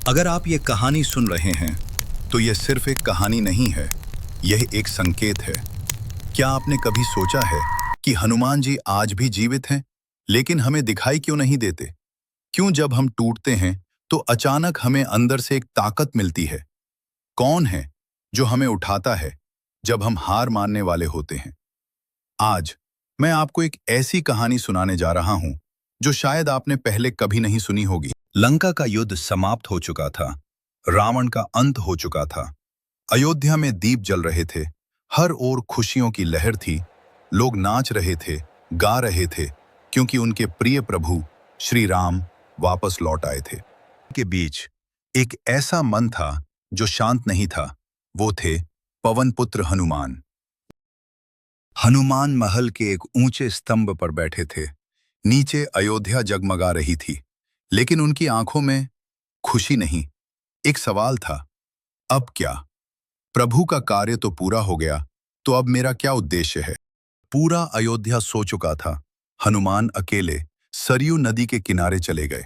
अगर आप ये कहानी सुन रहे हैं तो यह सिर्फ एक कहानी नहीं है, यह एक संकेत है। क्या आपने कभी सोचा है कि हनुमान जी आज भी जीवित हैं, लेकिन हमें दिखाई क्यों नहीं देते? क्यों जब हम टूटते हैं तो अचानक हमें अंदर से एक ताकत मिलती है? कौन है जो हमें उठाता है जब हम हार मानने वाले होते हैं? आज मैं आपको एक ऐसी कहानी सुनाने जा रहा हूं जो शायद आपने पहले कभी नहीं सुनी होगी। लंका का युद्ध समाप्त हो चुका था, रावण का अंत हो चुका था, अयोध्या में दीप जल रहे थे, हर ओर खुशियों की लहर थी, लोग नाच रहे थे, गा रहे थे, क्योंकि उनके प्रिय प्रभु श्री राम वापस लौट आए थे। के बीच एक ऐसा मन था जो शांत नहीं था, वो थे पवन पुत्र हनुमान। हनुमान महल के एक ऊंचे स्तंभ पर बैठे थे। नीचे अयोध्या जगमगा रही थी, लेकिन उनकी आंखों में खुशी नहीं, एक सवाल था, अब क्या? प्रभु का कार्य तो पूरा हो गया, तो अब मेरा क्या उद्देश्य है? पूरा अयोध्या सो चुका था। हनुमान अकेले सरयू नदी के किनारे चले गए।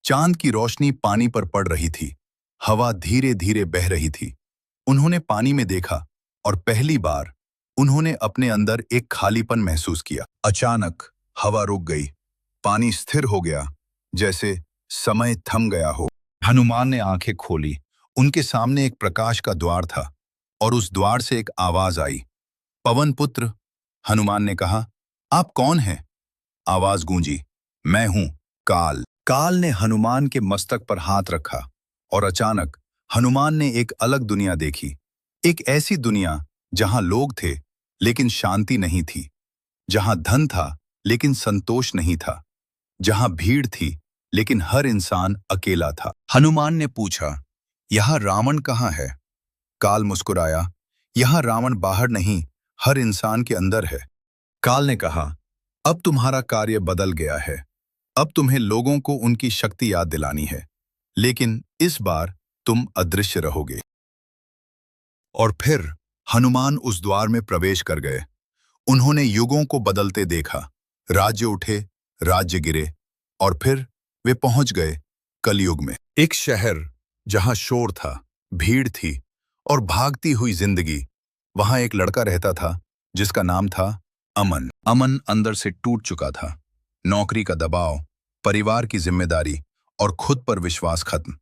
चांद की रोशनी पानी पर पड़ रही थी, हवा धीरे धीरे बह रही थी। उन्होंने पानी में देखा और पहली बार उन्होंने अपने अंदर एक खालीपन महसूस किया। अचानक हवा रुक गई, पानी स्थिर हो गया, जैसे समय थम गया हो। हनुमान ने आंखें खोली। उनके सामने एक प्रकाश का द्वार था और उस द्वार से एक आवाज आई, पवन पुत्र। हनुमान ने कहा, आप कौन हैं? आवाज गूंजी, मैं हूं काल। काल ने हनुमान के मस्तक पर हाथ रखा और अचानक हनुमान ने एक अलग दुनिया देखी। एक ऐसी दुनिया जहां लोग थे लेकिन शांति नहीं थी, जहां धन था लेकिन संतोष नहीं था, जहां भीड़ थी लेकिन हर इंसान अकेला था। हनुमान ने पूछा, यहां रावण कहाँ है? काल मुस्कुराया, यहां रावण बाहर नहीं, हर इंसान के अंदर है। काल ने कहा, अब तुम्हारा कार्य बदल गया है, अब तुम्हें लोगों को उनकी शक्ति याद दिलानी है, लेकिन इस बार तुम अदृश्य रहोगे। और फिर हनुमान उस द्वार में प्रवेश कर गए। उन्होंने युगों को बदलते देखा, राज्य उठे, राज्य गिरे, और फिर वे पहुंच गए कलयुग में। एक शहर जहां शोर था, भीड़ थी और भागती हुई जिंदगी। वहां एक लड़का रहता था जिसका नाम था अमन। अमन अंदर से टूट चुका था। नौकरी का दबाव, परिवार की जिम्मेदारी और खुद पर विश्वास खत्म।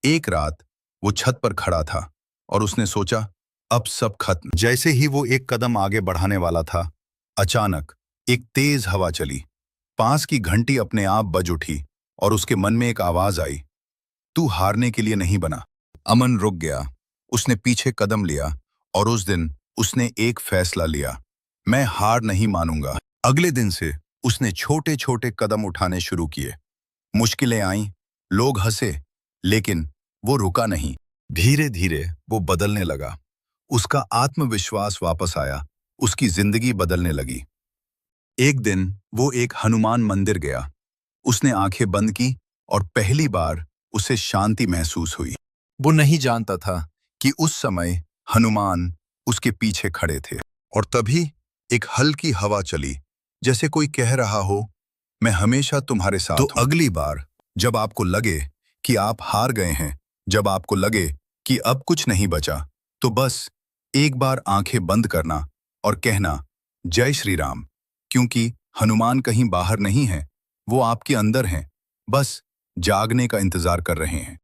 एक रात वो छत पर खड़ा था और उसने सोचा, अब सब खत्म। जैसे ही वो एक कदम आगे बढ़ाने वाला था, अचानक एक तेज हवा चली। पास की घंटी अपने आप बज उठी और उसके मन में एक आवाज आई, तू हारने के लिए नहीं बना। अमन रुक गया। उसने पीछे कदम लिया और उस दिन उसने एक फैसला लिया, मैं हार नहीं मानूंगा। अगले दिन से उसने छोटे छोटे कदम उठाने शुरू किए। मुश्किलें आईं, लोग हंसे, लेकिन वो रुका नहीं। धीरे धीरे वो बदलने लगा। उसका आत्मविश्वास वापस आया, उसकी जिंदगी बदलने लगी। एक दिन वो एक हनुमान मंदिर गया। उसने आंखें बंद की और पहली बार उसे शांति महसूस हुई। वो नहीं जानता था कि उस समय हनुमान उसके पीछे खड़े थे। और तभी एक हल्की हवा चली, जैसे कोई कह रहा हो, मैं हमेशा तुम्हारे साथ हूं। तो अगली बार जब आपको लगे कि आप हार गए हैं, जब आपको लगे कि अब कुछ नहीं बचा, तो बस एक बार आंखें बंद करना और कहना, जय श्री राम, क्योंकि हनुमान कहीं बाहर नहीं है, वो आपके अंदर हैं, बस जागने का इंतजार कर रहे हैं।